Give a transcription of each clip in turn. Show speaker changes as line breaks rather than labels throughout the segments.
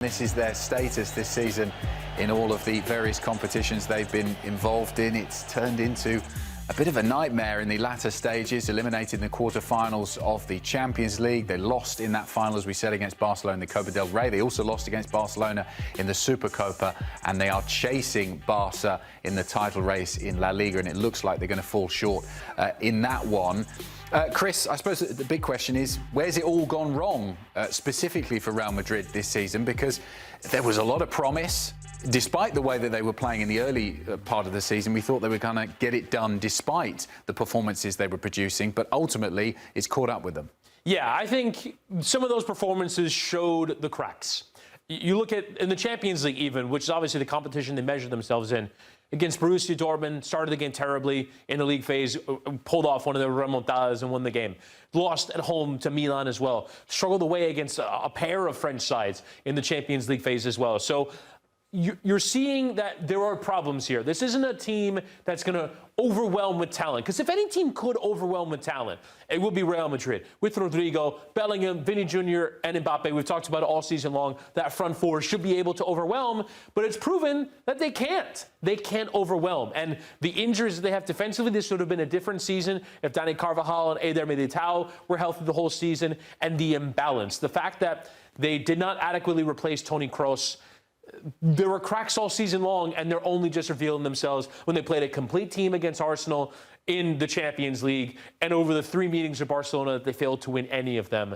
This is their status this season in all of the various competitions they've been involved in. It's turned into a bit of a nightmare in the latter stages, eliminated in the quarterfinals of the Champions League. They lost in that final, as we said, against Barcelona in the Copa del Rey. They also lost against Barcelona in the Supercopa, and they are chasing Barca in the title race in La Liga, and it looks like they're going to fall short in that one. Chris, I suppose the big question is, where's it all gone wrong, specifically for Real Madrid this season? Because there was a lot of promise. Despite the way that they were playing in the early part of the season, we thought they were going to get it done despite the performances they were producing. But ultimately, it's caught up with them. Yeah, I think some of those performances showed the cracks. You look at, in the Champions League even, which is obviously the competition they measure themselves in, against Borussia Dortmund, started the game terribly in the league phase, pulled off one of the remontadas and won the game. Lost at home to Milan as well. Struggled away against a pair of French sides in the Champions League phase as well. So you're seeing that there are problems here. This isn't a team that's going to overwhelm with talent. Because if any team could overwhelm with talent, it would be Real Madrid. With Rodrigo, Bellingham, Vinny Jr., and Mbappe, we've talked about it all season long, that front four should be able to overwhelm. But it's proven that they can't. They can't overwhelm. And the injuries that they have defensively, this would have been a different season if Dani Carvajal and Eder Militao were healthy the whole season. And the imbalance. The fact that they did not adequately replace Toni Kroos. There were cracks all season long, and they're only just revealing themselves when they played a complete team against Arsenal in the Champions League, and over the 3 meetings with Barcelona, they failed to win any of them.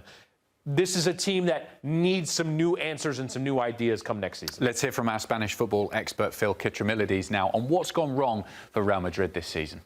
This is a team that needs some new answers and some new ideas come next season. Let's hear from our Spanish football expert, Phil Kitromilides, now on what's gone wrong for Real Madrid this season.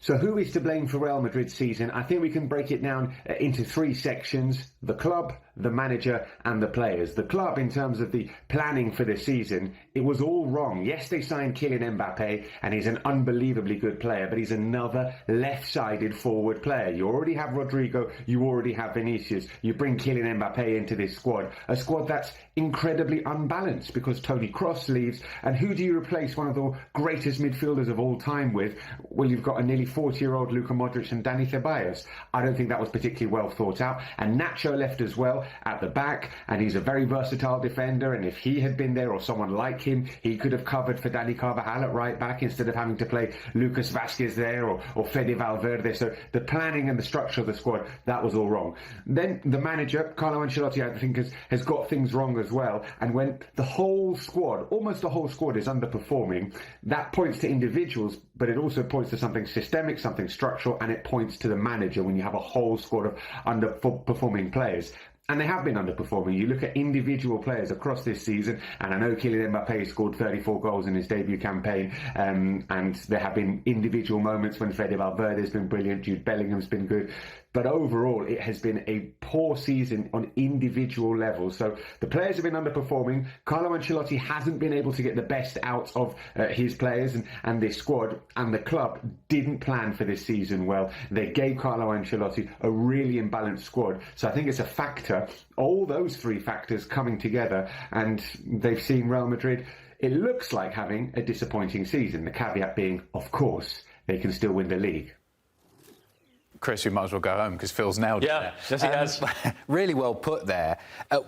So who is to blame for Real Madrid's season? I think we can break it down into 3 sections: the club, the manager and the players. The club, in terms of the planning for this season, it was all wrong. Yes, they signed Kylian Mbappe, and he's an unbelievably good player, but he's another left-sided forward player. You already have Rodrigo, you already have Vinicius. You bring Kylian Mbappe into this squad, a squad that's incredibly unbalanced because Toni Kroos leaves, and who do you replace one of the greatest midfielders of all time with? Well, you've got a nearly 40-year-old Luka Modric and Dani Ceballos. I don't think that was particularly well thought out. And Nacho left as well at the back, and he's a very versatile defender, and if he had been there or someone like him, he could have covered for Dani Carvajal at right back instead of having to play Lucas Vázquez there or Fede Valverde. So the planning and the structure of the squad, that was all wrong. Then the manager, Carlo Ancelotti, I think has got things wrong as well, and when the whole squad, almost the whole squad, is underperforming, that points to individuals, but it also points to something systemic, something structural, and it points to the manager when you have a whole squad of underperforming players. And they have been underperforming. You look at individual players across this season, and I know Kylian Mbappe scored 34 goals in his debut campaign, and there have been individual moments when Fede Valverde has been brilliant, Jude Bellingham's been good, but overall it has been a poor season on individual levels. So the players have been underperforming. Carlo Ancelotti hasn't been able to get the best out of his players and this squad, and the club didn't plan for this season well. They gave Carlo Ancelotti a really imbalanced squad. So I think it's a factor, all those 3 factors coming together, and they've seen Real Madrid, it looks like, having a disappointing season. The caveat being, of course, they can still win the league.
Chris, we might as well go home because Phil's nailed it.
Yeah, yes he has.
Really well put there.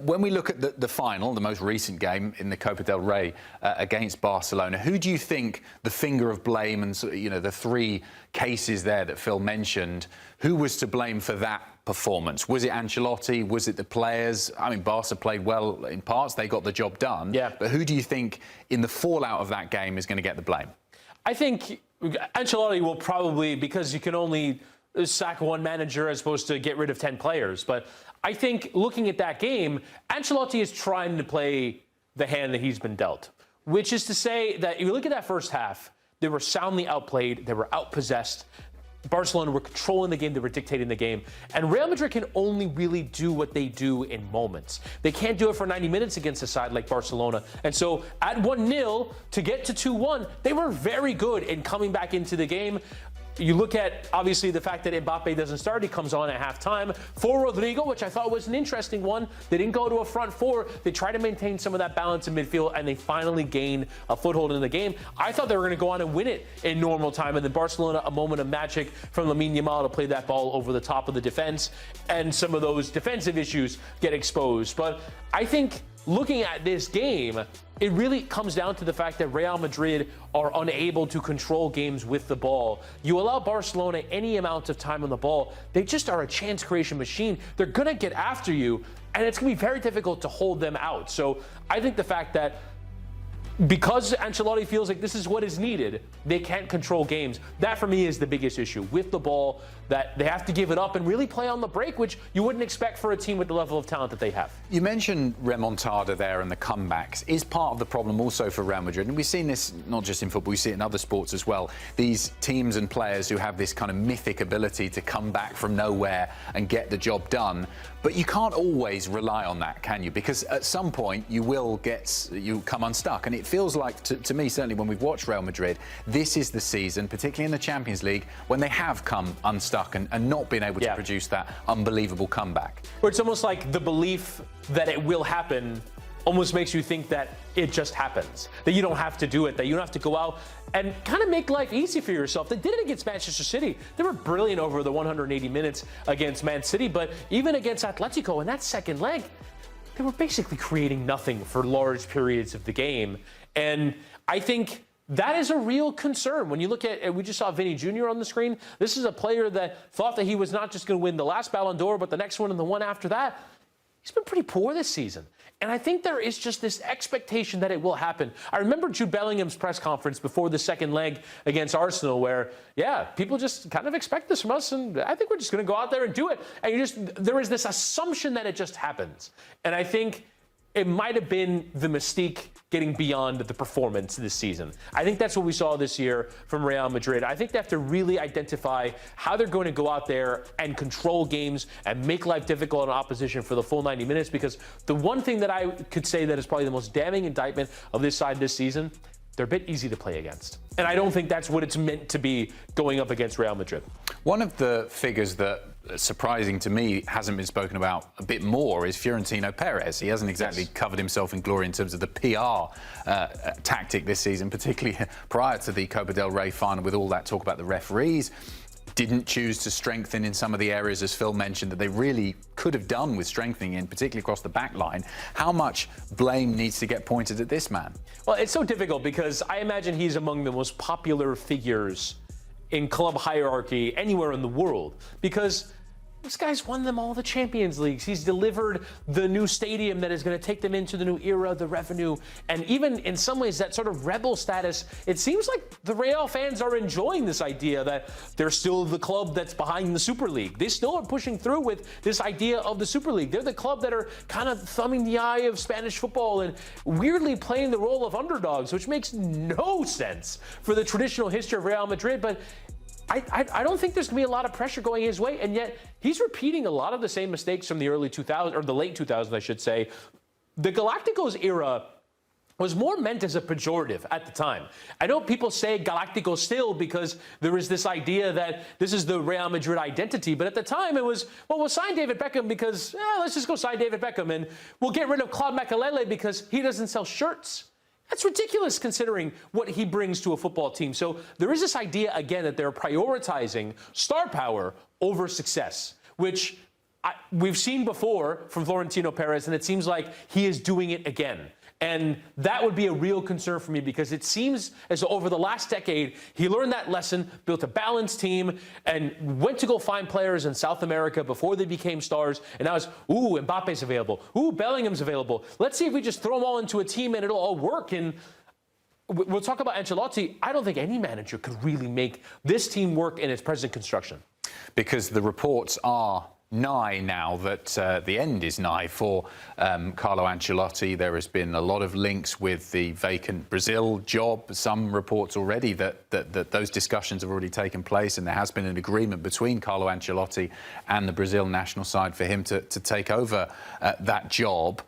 When we look at the final, the most recent game in the Copa del Rey against Barcelona, who do you think the finger of blame and, you know, the 3 cases there that Phil mentioned, who was to blame for that performance? Was it Ancelotti? Was it the players? I mean, Barca played well in parts. They got the job done.
Yeah.
But who do you think in the fallout of that game is going to get the blame?
I think Ancelotti will probably, because you can only sack 1 manager as opposed to get rid of 10 players. But I think looking at that game, Ancelotti is trying to play the hand that he's been dealt, which is to say that if you look at that first half, they were soundly outplayed, they were outpossessed. Barcelona were controlling the game, they were dictating the game. And Real Madrid can only really do what they do in moments. They can't do it for 90 minutes against a side like Barcelona. And so at 1-0, to get to 2-1, they were very good in coming back into the game. You look at, obviously, the fact that Mbappe doesn't start. He comes on at halftime. For Rodrigo, which I thought was an interesting one, they didn't go to a front four. They tried to maintain some of that balance in midfield, and they finally gained a foothold in the game. I thought they were going to go on and win it in normal time, and then Barcelona, a moment of magic from Lamine Yamal to play that ball over the top of the defense, and some of those defensive issues get exposed. But I think looking at this game, it really comes down to the fact that Real Madrid are unable to control games with the ball. You allow Barcelona any amount of time on the ball, they just are a chance creation machine. They're going to get after you, and it's going to be very difficult to hold them out. So I think the fact that because Ancelotti feels like this is what is needed, they can't control games. That, for me, is the biggest issue. With the ball, that they have to give it up and really play on the break, which you wouldn't expect for a team with the level of talent that they have.
You mentioned remontada there and the comebacks. Is part of the problem also for Real Madrid? And we've seen this not just in football, we see it in other sports as well. These teams and players who have this kind of mythic ability to come back from nowhere and get the job done. But you can't always rely on that, can you? Because at some point you come unstuck. And it feels like, to me, certainly when we've watched Real Madrid, this is the season, particularly in the Champions League, when they have come unstuck and not been able to produce that unbelievable comeback.
Where it's almost like the belief that it will happen almost makes you think that it just happens, that you don't have to do it, that you don't have to go out and kind of make life easy for yourself. They did it against Manchester City. They were brilliant over the 180 minutes against Man City, but even against Atletico in that second leg, they were basically creating nothing for large periods of the game. And I think that is a real concern. When you look at, we just saw Vinny Jr. on the screen. This is a player that thought that he was not just going to win the last Ballon d'Or, but the next one and the one after that. He's been pretty poor this season. And I think there is just this expectation that it will happen. I remember Jude Bellingham's press conference before the second leg against Arsenal where, people just kind of expect this from us, and I think we're just going to go out there and do it. And there is this assumption that it just happens. And I think it might have been the mystique getting beyond the performance this season. I think that's what we saw this year from Real Madrid. I think they have to really identify how they're going to go out there and control games and make life difficult on opposition for the full 90 minutes, because the one thing that I could say that is probably the most damning indictment of this side this season, they're a bit easy to play against. And I don't think that's what it's meant to be going up against Real Madrid.
One of the figures that, surprising to me, hasn't been spoken about a bit more is Florentino Perez. He hasn't exactly covered himself in glory in terms of the PR tactic this season, particularly prior to the Copa del Rey final, with all that talk about the referees. Didn't choose to strengthen in some of the areas, as Phil mentioned, that they really could have done with strengthening in, particularly across the back line. How much blame needs to get pointed at this man?
Well, it's so difficult because I imagine he's among the most popular figures in club hierarchy anywhere in the world, because this guy's won them all the Champions Leagues. He's delivered the new stadium that is going to take them into the new era, the revenue, and even in some ways that sort of rebel status. It seems like the Real fans are enjoying this idea that they're still the club that's behind the Super League. They still are pushing through with this idea of the Super League. They're the club that are kind of thumbing the eye of Spanish football and weirdly playing the role of underdogs, which makes no sense for the traditional history of Real Madrid. But I don't think there's going to be a lot of pressure going his way, and yet he's repeating a lot of the same mistakes from the early 2000s, or the late 2000s, I should say. The Galacticos era was more meant as a pejorative at the time. I know people say Galacticos still because there is this idea that this is the Real Madrid identity, but at the time it was, well, we'll sign David Beckham because, let's just go sign David Beckham, and we'll get rid of Claude Makelele because he doesn't sell shirts. That's ridiculous considering what he brings to a football team. So there is this idea, again, that they're prioritizing star power over success, which we've seen before from Florentino Perez, and it seems like he is doing it again. And that would be a real concern for me, because it seems as though over the last decade, he learned that lesson, built a balanced team, and went to go find players in South America before they became stars. And now it's, ooh, Mbappe's available. Ooh, Bellingham's available. Let's see if we just throw them all into a team and it'll all work. And we'll talk about Ancelotti. I don't think any manager could really make this team work in its present construction.
Because the reports are nigh now that the end is nigh for Carlo Ancelotti. There has been a lot of links with the vacant Brazil job. Some reports already that those discussions have already taken place, and there has been an agreement between Carlo Ancelotti and the Brazil national side for him to take over that job.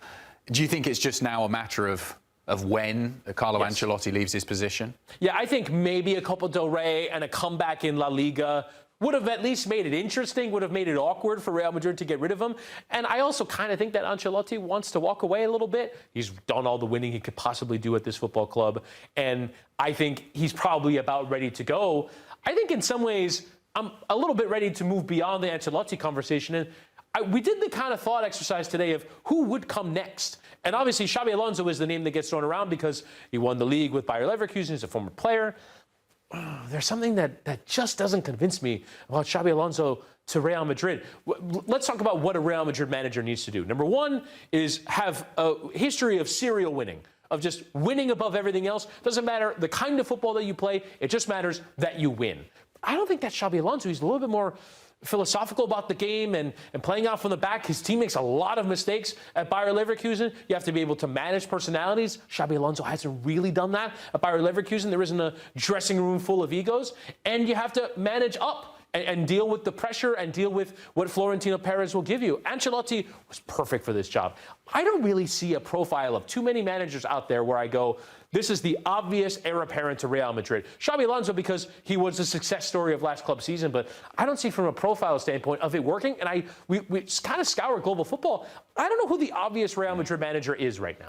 Do you think it's just now a matter of when Carlo Ancelotti leaves his position? Yeah,
I think maybe a Copa del Rey and a comeback in La Liga would have at least made it interesting, would have made it awkward for Real Madrid to get rid of him. And I also kind of think that Ancelotti wants to walk away a little bit. He's done all the winning he could possibly do at this football club. And I think he's probably about ready to go. I think in some ways, I'm a little bit ready to move beyond the Ancelotti conversation. And we did the kind of thought exercise today of who would come next. And obviously, Xabi Alonso is the name that gets thrown around because he won the league with Bayer Leverkusen. He's a former player. There's something that just doesn't convince me about Xabi Alonso to Real Madrid. Let's talk about what a Real Madrid manager needs to do. Number one is have a history of serial winning, of just winning above everything else. Doesn't matter the kind of football that you play. It just matters that you win. I don't think that's Xabi Alonso. He's a little bit more philosophical about the game and playing out from the back. His team makes a lot of mistakes at Bayer Leverkusen. You have to be able to manage personalities. Xabi Alonso hasn't really done that at Bayer Leverkusen. There isn't a dressing room full of egos. And you have to manage up and deal with the pressure and deal with what Florentino Perez will give you. Ancelotti was perfect for this job. I don't really see a profile of too many managers out there where I go, this is the obvious heir apparent to Real Madrid. Xabi Alonso, because he was the success story of last club season, but I don't see from a profile standpoint of it working. And we kind of scour global football. I don't know who the obvious Real Madrid manager is right now.